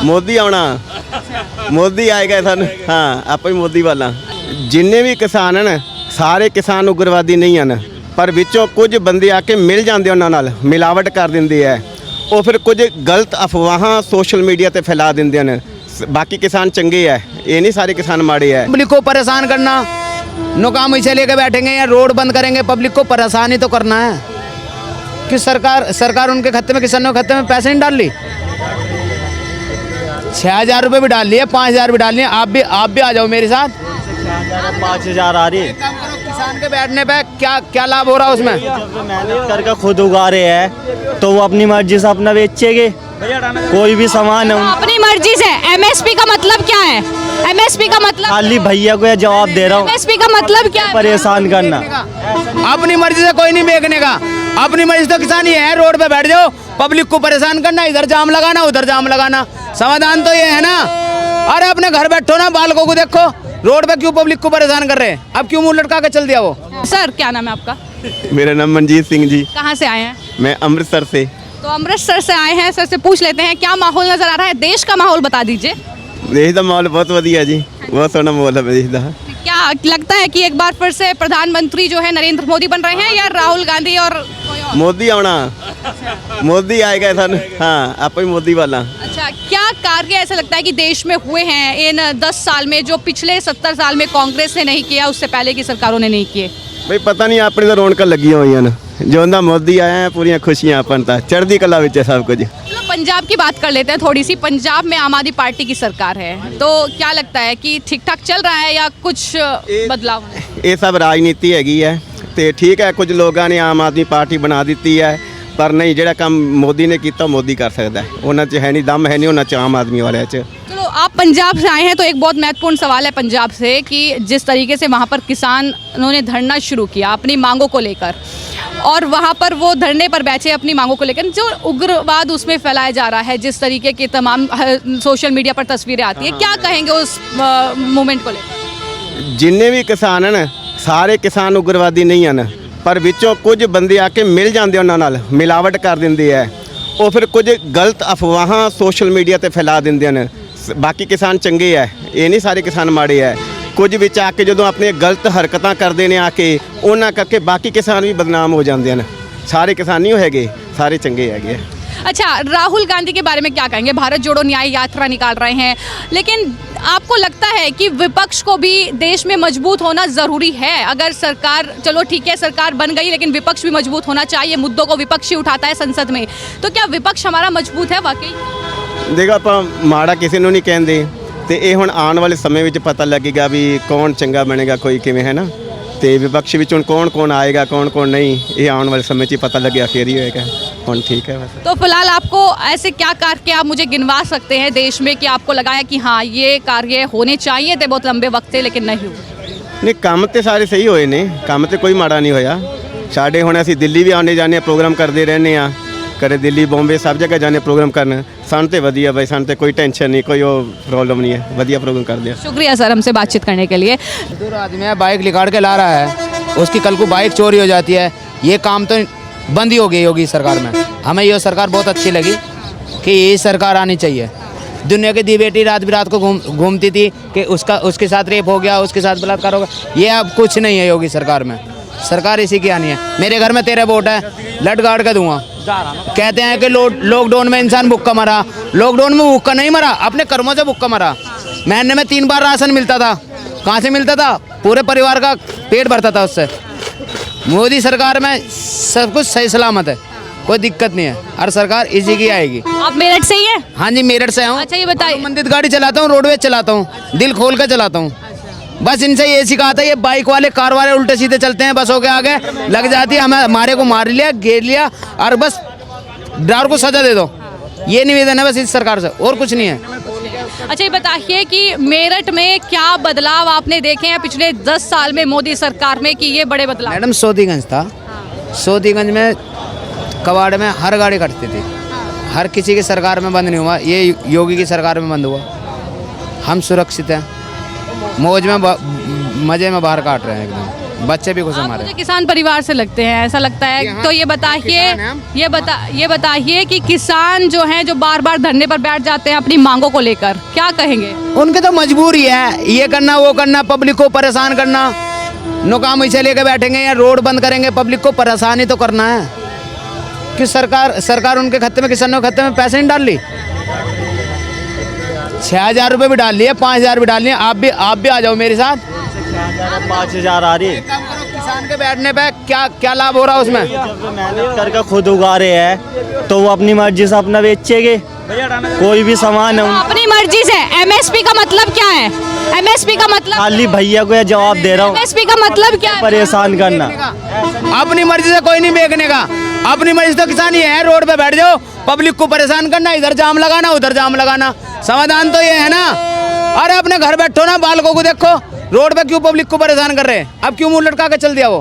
ਮੋਦੀ ਆਉਣਾ ਮੋਦੀ ਆਏਗਾ ਸਾਨੂੰ ਹਾਂ ਆਪਾਂ ਹੀ ਮੋਦੀ ਵਾਲਾ ਜਿੰਨੇ ਵੀ ਕਿਸਾਨ ਹਨ ਸਾਰੇ ਕਿਸਾਨ ਉਗਰਵਾਦੀ ਨਹੀਂ ਹਨ ਪਰ ਵਿੱਚੋਂ ਕੁਝ ਬੰਦੇ ਆ ਕੇ ਮਿਲ ਜਾਂਦੇ ਉਹਨਾਂ ਨਾਲ ਮਿਲਾਵਟ ਕਰ ਦਿੰਦੇ ਆ ਉਹ ਫਿਰ ਕੁਝ ਗਲਤ ਅਫਵਾਹਾਂ ਸੋਸ਼ਲ ਮੀਡੀਆ ਤੇ ਫੈਲਾ ਦਿੰਦੇ ਹਨ बाकी किसान चंगे है ये नहीं सारे किसान माड़े है। पब्लिक को परेशान करना नुकाम इसे लेके बैठेंगे या रोड बंद करेंगे पब्लिक को परेशान ही तो करना है कि सरकार उनके खाते में किसानों के खाते में पैसे नहीं डाल ली 6,000 रुपये भी डाल लिए 5,000 भी डाल लिए आप भी आ जाओ मेरे साथ 5,000 आ रही है। किसान के बैठने पे क्या लाभ हो रहा है उसमें जब मेहनत करके खुद उगा रहे हैं तो वो अपनी मर्जी से अपना बेचेंगे कोई भी सामान है अपनी मर्जी से। एमएसपी का मतलब क्या है? एमएसपी का मतलब खाली भैया को जवाब दे रहा हूँ एमएसपी का मतलब क्या है? परेशान करना अपनी मर्जी से कोई नहीं बेचने का अपनी मर्जी तो किसान ही है रोड पे बैठ जाओ पब्लिक को परेशान करना इधर जाम लगाना उधर जाम लगाना समाधान तो ये है ना। अरे अपने घर बैठो ना बालकों को देखो रोड पे क्यों पब्लिक को परेशान कर रहे हैं अब क्यों मुंह लटका के चल दिया वो। सर क्या नाम है आपका? मेरा नाम मनजीत सिंह जी। कहाँ से आए हैं? मैं अमृतसर से। तो अमृतसर से आए हैं सर से पूछ लेते हैं क्या माहौल नजर आ रहा है देश का माहौल बता दीजिए। देश का माहौल बहुत वधिया जी बहुत सोहना माहौल है देश का। क्या लगता है कि एक बार फिर से प्रधानमंत्री जो है नरेंद्र मोदी बन रहे हैं या राहुल गांधी और कोई और? मोदी आना मोदी आएगा ਸਾਨੂੰ हाँ आप ही मोदी वाला। अच्छा क्या कार्य ऐसा लगता है कि देश में हुए हैं इन 10 साल में जो पिछले 70 साल में कांग्रेस ने नहीं किया उससे पहले की सरकारों ने नहीं किए? ਬਈ ਪਤਾ ਨਹੀਂ ਆਪਣੇ ਤਾਂ ਰੌਣਕਾਂ ਲੱਗੀਆਂ ਹੋਈਆਂ ਨੇ ਜਦੋਂ ਦਾ ਮੋਦੀ ਆਇਆ ਹੈ ਪੂਰੀਆਂ ਖੁਸ਼ੀਆਂ ਆਪਾਂ ਨੂੰ ਤਾਂ ਚੜ੍ਹਦੀ ਕਲਾ ਵਿੱਚ ਹੈ ਸਭ ਕੁਝ। चलो पंजाब की बात कर लेते हैं थोड़ी सी। पंजाब में आम आदमी पार्टी की सरकार है तो क्या लगता है कि ठीक ठाक चल रहा है या कुछ बदलाव? ਇਹ ਸਭ ਰਾਜਨੀਤੀ ਹੈਗੀ ਹੈ ਤੇ ਠੀਕ ਹੈ ਕੁਝ ਲੋਕਾਂ ਨੇ ਆਮ ਆਦਮੀ ਪਾਰਟੀ ਬਣਾ ਦਿੱਤੀ ਹੈ ਪਰ ਨਹੀਂ ਜਿਹੜਾ ਕੰਮ ਮੋਦੀ ਨੇ ਕੀਤਾ ਮੋਦੀ ਕਰ ਸਕਦਾ ਹੈ ਉਹਨਾਂ 'ਚ ਹੈ ਨਹੀਂ ਦਮ ਹੈ नहीं ਉਹਨਾਂ 'ਚ ਆਮ आदमी वाले 'ਚ। चलो आप पंजाब से आए हैं तो एक बहुत महत्वपूर्ण सवाल है पंजाब से कि जिस तरीके से वहाँ पर किसानों ने धरना शुरू किया अपनी मांगों को लेकर और वहाँ पर वो धरने पर बैठे अपनी मांगों को लेकर जो उग्रवाद उसमें फैलाया जा रहा है जिस तरीके के तमाम सोशल मीडिया पर तस्वीरें आती है क्या कहेंगे उस मूवमेंट को लेकर? जिन्ने भी किसान हैं सारे किसान उग्रवादी नहीं हैं पर ਵਿੱਚੋਂ ਕੁਝ ਬੰਦੇ ਆ ਕੇ ਮਿਲ ਜਾਂਦੇ ਉਹਨਾਂ ਨਾਲ ਮਿਲਾਵਟ ਕਰ ਦਿੰਦੇ ਆ ਉਹ ਫਿਰ ਕੁਝ ਗਲਤ ਅਫਵਾਹਾਂ ਸੋਸ਼ਲ ਮੀਡੀਆ ਤੇ ਫੈਲਾ ਦਿੰਦੇ ਹਨ ਬਾਕੀ ਕਿਸਾਨ ਚੰਗੇ ਆ ਇਹ ਨਹੀਂ ਸਾਰੇ ਕਿਸਾਨ ਮਾੜੇ ਆ ਕੁਝ ਵਿੱਚ ਆ ਕੇ ਜਦੋਂ ਆਪਣੇ ਗਲਤ ਹਰਕਤਾਂ ਕਰਦੇ ਨੇ ਆ ਕੇ ਉਹਨਾਂ ਕਰਕੇ ਬਾਕੀ ਕਿਸਾਨ ਵੀ ਬਦਨਾਮ ਹੋ ਜਾਂਦੇ ਹਨ ਸਾਰੇ ਕਿਸਾਨ ਨਹੀਂ ਹੈਗੇ ਸਾਰੇ ਚੰਗੇ ਹੈਗੇ। अच्छा राहुल गांधी के बारे में क्या कहेंगे? भारत जोड़ो न्याय यात्रा निकाल रहे हैं लेकिन आपको लगता है कि विपक्ष को भी देश में मजबूत होना ज़रूरी है? अगर सरकार चलो ठीक है सरकार बन गई लेकिन विपक्ष भी मजबूत होना चाहिए मुद्दों को विपक्ष ही उठाता है संसद में तो क्या विपक्ष हमारा मजबूत है वाकई? देखो ਆਪਾਂ ਮਾੜਾ ਕਿਸੇ ਨੂੰ ਨਹੀਂ ਕਹਿੰਦੇ ਤੇ ਇਹ ਹੁਣ ਆਉਣ ਵਾਲੇ ਸਮੇਂ ਵਿੱਚ ਪਤਾ ਲੱਗੇਗਾ ਵੀ ਕੌਣ ਚੰਗਾ ਬਣੇਗਾ ਕੋਈ ਕਿਵੇਂ ਹੈ ਨਾ ਤੇ ਵਿਪਕਸ਼ ਵਿੱਚ ਹੁਣ ਕੌਣ ਆਏਗਾ ਕੌਣ नहीं ये आने वाले समय से पता लगे फिर ही होएगा कौन ठीक है बस। तो फिलहाल आपको ऐसे क्या कार्य आप मुझे गिनवा सकते हैं देश में कि आपको लगा है कि हाँ ये कार्य होने चाहिए थे बहुत लंबे वक्त से लेकिन नहीं हुए? नहीं काम तो सारे सही होए ने काम तो कोई माड़ा नहीं होया साढ़े हुण असीं दिल्ली भी आने जाने प्रोग्राम करते रहने आ कदे दिल्ली बॉम्बे सब जगह जाने प्रोग्राम करने सन तो वधिया भाई सन तो कोई टेंशन नहीं कोई प्रॉब्लम नहीं है वधिया प्रोग्राम कर दिया। शुक्रिया सर हमसे बातचीत करने के लिए। दूर आदमी है बाइक निकाल के ला रहा है उसकी कल को बाइक चोरी हो जाती है ये काम तो बंद ही हो गई होगी सरकार में। हमें ये सरकार बहुत अच्छी लगी कि ये सरकार आनी चाहिए। दुनिया की दी बेटी रात को घूमती थी कि उसके साथ रेप हो गया उसके साथ बलात्कार हो गया ये अब कुछ नहीं है योगी सरकार में। सरकार इसी की आनी है। मेरे घर में 13 वोट है लट गाड़ के दूंगा। कहते हैं कि लॉकडाउन में इंसान भूखा मरा लॉकडाउन में भूखा नहीं मरा अपने कर्मों से भूखा मरा। महीने में 3 बार राशन मिलता था कहाँ से मिलता था पूरे परिवार का पेट भरता था उससे। मोदी सरकार में सब कुछ सही सलामत है कोई दिक्कत नहीं है हर सरकार इसी की आएगी। आप मेरठ से ही है? हाँ जी मेरठ से हूँ। अच्छा ये बताइए मंदिर गाड़ी चलाता हूँ रोडवेज चलाता हूँ दिल खोल कर चलाता हूँ बस इनसे ये सिखाता है ये बाइक वाले कार वाले उल्टे सीधे चलते हैं बसों के आगे लग जाती है हमारे को मार लिया घेर लिया और बस ड्राइवर को सजा दे दो ये निवेदन है बस इस सरकार से और कुछ नहीं है। अच्छा ये बताइए कि मेरठ में क्या बदलाव आपने देखे हैं पिछले 10 साल में मोदी सरकार में कि ये बड़े बदलाव? मैडम सोदीगंज था सोदीगंज में कबाड़ में हर गाड़ी कटती थी हर किसी की सरकार में बंद नहीं हुआ ये योगी की सरकार में बंद हुआ। हम सुरक्षित हैं मौज में मज़े में बाहर काट रहे हैं एकदम बच्चे भी खुश आप हमारे। मुझे किसान परिवार से लगते हैं, ऐसा लगता है। हाँ, तो ये बताइए, किसान हैं हम। ये बताइए कि किसान जो हैं जो बार बार धरने पर बैठ जाते हैं अपनी मांगों को लेकर, क्या कहेंगे? उनके तो मजबूरी है, ये करना वो करना, पब्लिक को परेशान करना। नुकाम इसे लेके बैठेंगे या रोड बंद करेंगे, पब्लिक को परेशान ही तो करना है। कि सरकार उनके खाते में, किसानों के खाते में पैसे नहीं डाल ली। 6,000 रुपये भी डाल लिए, 5,000 भी डाल लिए। आप भी आ जाओ मेरे साथ। 5,000 आ रही है। किसान के बैठने पे क्या लाभ हो रहा है उसमें? जब मेहनत करके खुद उगा रहे हैं तो वो अपनी मर्जी से अपना बेचेंगे। कोई भी सामान है अपनी मर्जी से। एमएसपी का मतलब क्या है? एमएसपी का मतलब, खाली भैया को यह जवाब दे रहा हूँ, एमएसपी का मतलब क्या है? परेशान करना। अपनी मर्जी से कोई नहीं बेचने का। अपनी मर्जी तो किसान ही है, रोड पे बैठ जाओ, पब्लिक को परेशान करना, इधर जाम लगाना, उधर जाम लगाना। समाधान तो ये है ना। अरे अपने घर बैठो ना, बालकों को देखो, रोड पे क्यों पब्लिक को परेशान कर रहे हैं? अब क्यों मुंह लटका के चल दिया वो?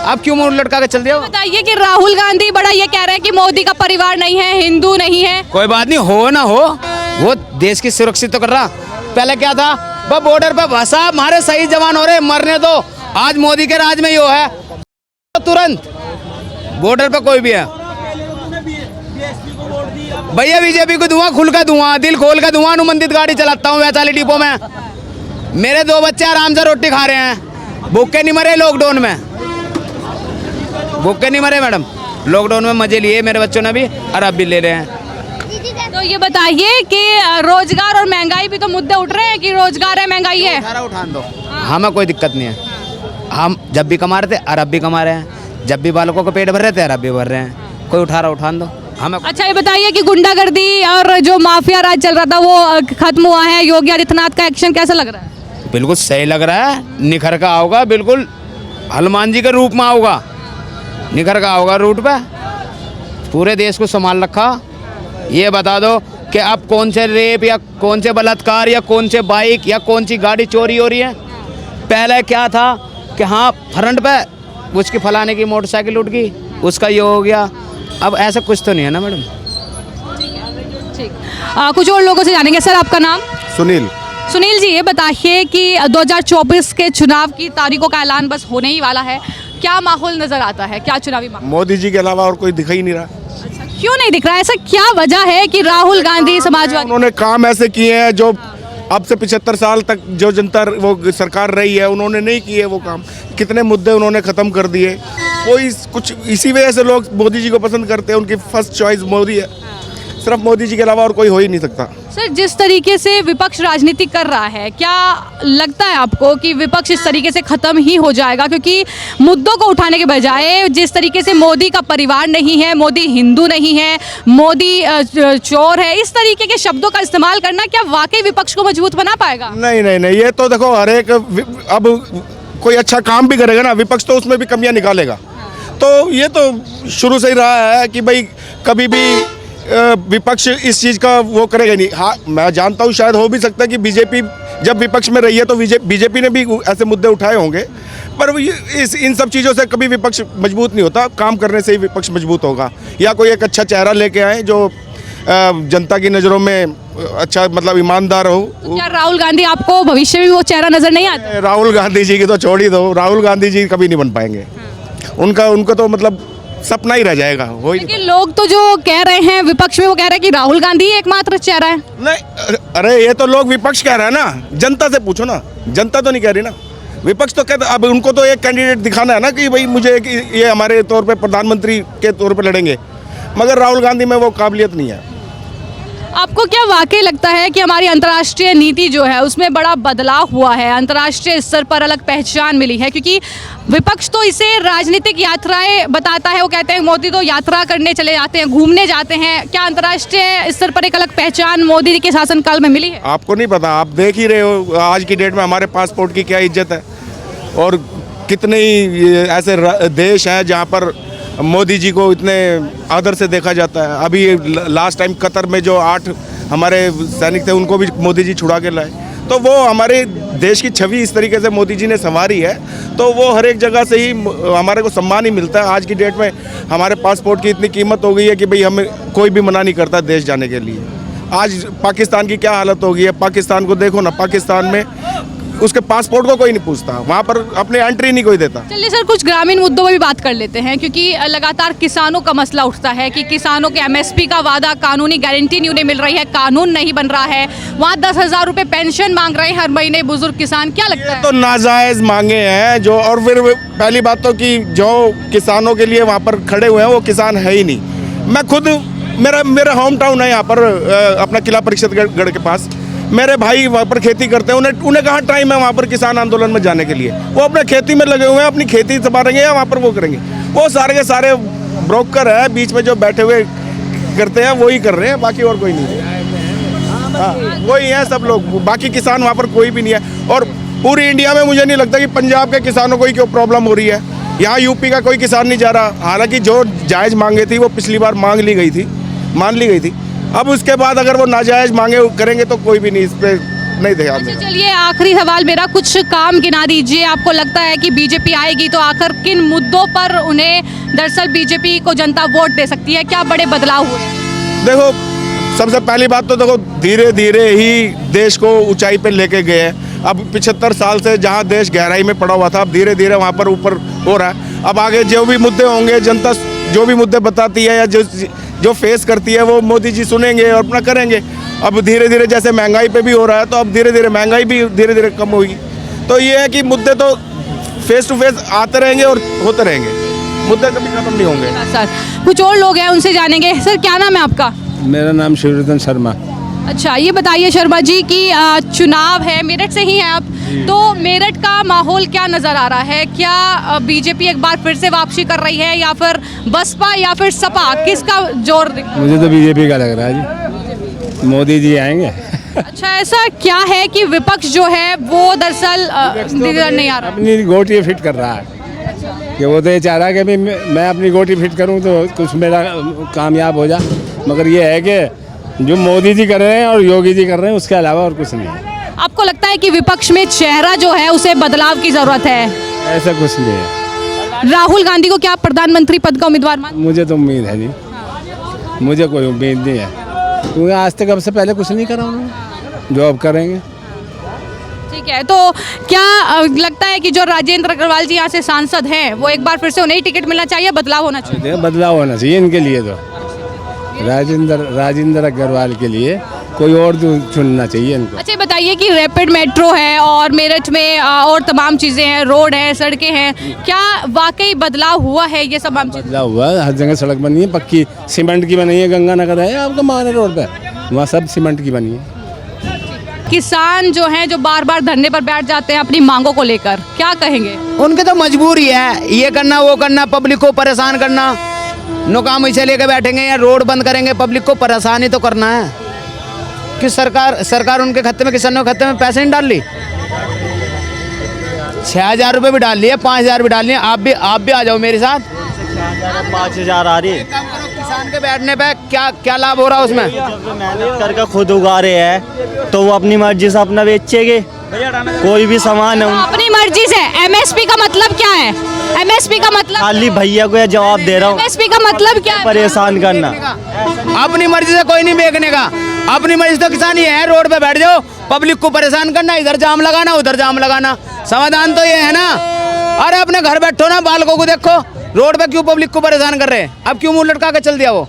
अब क्यों मुंह लटका के चल दिया वो? बताइए कि राहुल गांधी बड़ा ये कह रहे हैं कि मोदी का परिवार नहीं है, हिंदू नहीं है। कोई बात नहीं, हो ना हो, वो देश की सुरक्षित तो कर रहा। पहले क्या था, वो बॉर्डर पे भसा, हमारे सही जवान हो रहे, मरने दो। आज मोदी के राज में यो है, तो तुरंत बॉर्डर पे कोई भी है भैया, बीजेपी को धुआं, खुल का धुआं, दिल खोल का धुआं। अनुबंधित गाड़ी चलाता हूँ वैशाली डिपो में। मेरे 2 बच्चे आराम से रोटी खा रहे हैं, भूखे नहीं मरे लॉकडाउन में, भूखे नहीं मरे मैडम। लॉकडाउन में मजे लिए मेरे बच्चों ने भी, और अब भी ले रहे हैं। तो ये बताइए कि रोजगार और महंगाई भी तो मुद्दे उठ रहे हैं कि रोजगार है, महंगाई है। उठान दो, हमें कोई दिक्कत नहीं है। हम जब भी कमा रहे थे और अब भी कमा रहे हैं, जब भी बालकों को पेट भर रहे थे और अब भी भर रहे हैं। कोई उठान दो हमें। अच्छा ये बताइए कि गुंडागर्दी और जो माफिया राज चल रहा था वो खत्म हुआ है। योगी आदित्यनाथ का एक्शन कैसा लग रहा है? बिल्कुल सही लग रहा है, निखर का आओगा, बिल्कुल हनुमान जी के रूप में आओगा, निखर का आओगा रूट पे। पूरे देश को संभाल रखा। ये बता दो कि अब कौन से रेप या कौन से बलात्कार या कौन से बाइक या कौन सी गाड़ी चोरी हो रही है। पहले क्या था कि हाँ फ्रंट पे उसकी फलाने की मोटरसाइकिल उठ गई, उसका ये हो गया। अब ऐसा कुछ तो नहीं है ना मैडम। ठीक, कुछ और लोगों से जानेंगे। सर आपका नाम? सुनील। सुनील जी ये बताइए कि 2024 के चुनाव की तारीखों का ऐलान बस होने ही वाला है, क्या माहौल नजर आता है? क्या चुनावी माहौल? मोदी जी के अलावा और कोई दिखाई नहीं रहा। अच्छा, क्यों नहीं दिख रहा है? ऐसा क्या वजह है कि राहुल गांधी समाजवादी उन्होंने काम ऐसे किए हैं जो अब से 75 साल तक जो जनता वो सरकार रही है उन्होंने नहीं किए वो काम। कितने मुद्दे उन्होंने ख़त्म कर दिए। कोई कुछ इसी वजह से लोग मोदी जी को पसंद करते हैं। उनकी फर्स्ट चॉइस मोदी है। सिर्फ मोदी जी के अलावा और कोई हो ही नहीं सकता। सर जिस तरीके से विपक्ष राजनीति कर रहा है, क्या लगता है आपको कि विपक्ष इस तरीके से खत्म ही हो जाएगा? क्योंकि मुद्दों को उठाने के बजाय जिस तरीके से मोदी का परिवार नहीं है, मोदी हिंदू नहीं है, मोदी चोर है, इस तरीके के शब्दों का इस्तेमाल करना क्या वाकई विपक्ष को मजबूत बना पाएगा? नहीं नहीं नहीं, ये तो देखो हर एक अब कोई अच्छा काम भी करेगा ना विपक्ष तो उसमें भी कमियां निकालेगा। तो ये तो शुरू से ही रहा है कि भाई कभी भी विपक्ष इस चीज़ का वो करेगा नहीं। हाँ मैं जानता हूँ शायद हो भी सकता है कि बीजेपी जब विपक्ष में रही है तो बीजेपी ने भी ऐसे मुद्दे उठाए होंगे, पर इन सब चीज़ों से कभी विपक्ष मजबूत नहीं होता। काम करने से ही विपक्ष मजबूत होगा। या कोई एक अच्छा चेहरा लेके आए जो जनता की नज़रों में अच्छा मतलब ईमानदार हो। क्या राहुल गांधी आपको भविष्य में वो चेहरा नजर नहीं आता? राहुल गांधी जी की तो छोड़ ही दो, राहुल गांधी जी कभी नहीं बन पाएंगे। उनका तो मतलब सपना ही रह जाएगा। हो ही लेकिन लोग तो जो कह रहे हैं विपक्ष में, वो कह रहे हैं कि राहुल गांधी ही एकमात्र चेहरा है। नहीं, अरे ये तो लोग विपक्ष कह रहा है ना, जनता से पूछो ना, जनता तो नहीं कह रही ना। विपक्ष तो कहते अब उनको तो एक कैंडिडेट दिखाना है ना कि भाई मुझे ये हमारे तौर पे प्रधानमंत्री के तौर पे लड़ेंगे, मगर राहुल गांधी में वो काबिलियत नहीं है। आपको क्या वाकई लगता है कि हमारी अंतर्राष्ट्रीय नीति जो है उसमें बड़ा बदलाव हुआ है, अंतर्राष्ट्रीय स्तर पर अलग पहचान मिली है? क्योंकि विपक्ष तो इसे राजनीतिक यात्राएं बताता है, वो कहते हैं मोदी तो यात्रा करने चले जाते हैं, घूमने जाते हैं। क्या अंतर्राष्ट्रीय स्तर पर एक अलग पहचान मोदी के शासनकाल में मिली है? आपको नहीं पता, आप देख ही रहे हो आज की डेट में हमारे पासपोर्ट की क्या इज्जत है, और कितने ही ऐसे देश हैं जहाँ पर मोदी जी को इतने आदर से देखा जाता है। अभी लास्ट टाइम कतर में जो 8 हमारे सैनिक थे उनको भी मोदी जी छुड़ा के लाए। तो वो हमारे देश की छवि इस तरीके से मोदी जी ने संवारी है, तो वो हर एक जगह से ही हमारे को सम्मान ही मिलता है। आज की डेट में हमारे पासपोर्ट की इतनी कीमत हो गई है कि भाई हमें कोई भी मना नहीं करता देश जाने के लिए। आज पाकिस्तान की क्या हालत हो गई है, पाकिस्तान को देखो ना, पाकिस्तान में उसके पासपोर्ट को कोई नहीं पूछता, वहाँ पर अपने एंट्री नहीं कोई देता। चलिए सर, कुछ ग्रामीण मुद्दों पर भी बात कर लेते हैं, क्योंकि लगातार किसानों का मसला उठता है कि किसानों के एमएसपी का वादा, कानूनी गारंटी नहीं उन्हें मिल रही है, कानून नहीं बन रहा है। वहाँ 10,000 रुपये पेंशन मांग रहे हैं हर महीने बुजुर्ग किसान, क्या लगता है? तो नाजायज़ मांगे हैं जो, और फिर पहली बात तो कि जो किसानों के लिए वहाँ पर खड़े हुए हैं वो किसान है ही नहीं। मैं खुद, मेरा होम टाउन है यहाँ पर अपना किला परिषदगढ़ के पास, मेरे भाई वहाँ पर खेती करते हैं, उन्हें कहाँ टाइम है वहाँ पर किसान आंदोलन में जाने के लिए। वो अपने खेती में लगे हुए हैं, अपनी खेती संभालेंगे या वहाँ पर वो करेंगे। वो सारे के सारे ब्रोकर है बीच में जो बैठे हुए करते हैं, वही कर रहे हैं, बाकी और कोई नहीं है। हाँ, वही है सब लोग, बाकी किसान वहाँ पर कोई भी नहीं है। और पूरी इंडिया में मुझे नहीं लगता कि पंजाब के किसानों को ही क्यों प्रॉब्लम हो रही है, यहाँ यूपी का कोई किसान नहीं जा रहा। हालांकि जो जायज़ मांगे थी वो पिछली बार मान ली गई थी। अब उसके बाद अगर वो नाजायज़ मांगे करेंगे तो कोई भी नहीं, इस पर नहीं ध्यान देगा। चलिए आखिरी सवाल मेरा, कुछ काम गिना दीजिए। आपको लगता है कि बीजेपी आएगी तो आखिर किन मुद्दों पर उन्हें दरअसल बीजेपी को जनता वोट दे सकती है? क्या बड़े बदलाव हुए? देखो, सबसे पहली बात तो देखो, धीरे धीरे ही देश को ऊंचाई पे लेके गए हैं। अब 75 साल से जहां देश गहराई में पड़ा हुआ था, अब धीरे धीरे वहां पर ऊपर हो रहा है। अब आगे जो भी मुद्दे होंगे, जनता जो भी मुद्दे बताती है या जो फेस करती है वो मोदी जी सुनेंगे और अपना करेंगे। अब धीरे धीरे जैसे महंगाई पे भी हो रहा है, तो अब धीरे धीरे महंगाई भी धीरे धीरे कम होगी। तो ये है कि मुद्दे तो फेस टू फेस आते रहेंगे और होते रहेंगे, मुद्दे कभी खत्म नहीं होंगे। सर, कुछ और लोग हैं, उनसे जानेंगे। सर, क्या नाम है आपका? मेरा नाम शिवरतन शर्मा। अच्छा, ये बताइए शर्मा जी कि चुनाव है, मेरठ से ही हैं आप, तो मेरठ का माहौल क्या नज़र आ रहा है? क्या बीजेपी एक बार फिर से वापसी कर रही है, या फिर बसपा, या फिर सपा, किसका जोर दिख रहा है? मुझे तो बीजेपी का लग रहा है जी, मोदी जी आएंगे। अच्छा, ऐसा क्या है कि विपक्ष जो है वो दरअसल नजर नहीं आ रहा? अपनी गोटी फिट कर रहा है कि वो तो ये चाह रहा है कि भी मैं अपनी गोटी फिट करूं तो कुछ मेरा कामयाब हो जाए, मगर ये है कि जो मोदी जी कर रहे हैं और योगी जी कर रहे हैं उसके अलावा और कुछ नहीं है। आपको लगता है कि विपक्ष में चेहरा जो है उसे बदलाव की जरूरत है? ऐसा कुछ नहीं है। राहुल गांधी को क्या प्रधानमंत्री पद का उम्मीदवार मान? मुझे तो उम्मीद है जी, मुझे कोई उम्मीद नहीं है, क्योंकि आज तक अब से पहले कुछ नहीं करा उन्होंने, जो अब करेंगे। ठीक है, तो क्या लगता है कि जो राजेंद्र अग्रवाल जी यहाँ से सांसद हैं वो एक बार फिर से उन्हें ही टिकट मिलना चाहिए, बदलाव होना चाहिए? बदलाव होना चाहिए इनके लिए, तो राजेंद्र अग्रवाल के लिए कोई और चुनना चाहिए इनको। अच्छा, बताइए कि रैपिड मेट्रो है और मेरठ में और तमाम चीज़ें हैं, रोड है, सड़कें हैं, क्या वाकई बदलाव हुआ है? ये सब बदलाव हुआ है, हर जगह सड़क बनी है, पक्की सीमेंट की बनी है। गंगानगर है आपका माने रोड पे, वहाँ सब सीमेंट की बनी है। किसान जो हैं, जो बार बार धरने पर बैठ जाते हैं अपनी मांगों को लेकर, क्या कहेंगे? उनके तो मजबूरी है, ये करना वो करना, पब्लिक को परेशान करना। नो काम ऐसे लेके बैठेंगे या रोड बंद करेंगे, पब्लिक को परेशान ही तो करना है। कि सरकार उनके खाते में, किसानों के खाते में पैसे नहीं डाल ली? 6,000 रुपये भी डाल लिए, 5,000 भी डाल लिए। आप भी आ जाओ मेरे साथ। 5,000 आ रही। किसान के बैठने पे क्या लाभ हो रहा है उसमें? जब मेहनत करके खुद उगा रहे हैं तो वो अपनी मर्जी से अपना बेचेंगे, कोई भी सामान है अपनी मर्जी से। एमएसपी का मतलब क्या है? एमएसपी का मतलब खाली भैया को यह जवाब दे रहा हूँ, एमएसपी का मतलब क्या है? परेशान करना। अपनी मर्जी से कोई नहीं बेचने का, अपनी मर्जी तो किसान ही है, रोड पे बैठ जाओ, पब्लिक को परेशान करना, इधर जाम लगाना, उधर जाम लगाना। समाधान तो ये है ना, अरे अपने घर बैठो ना, बालकों को देखो, रोड पे क्यों पब्लिक को परेशान कर रहे हैं? अब क्यों मुंह लटका के चल दिया वो?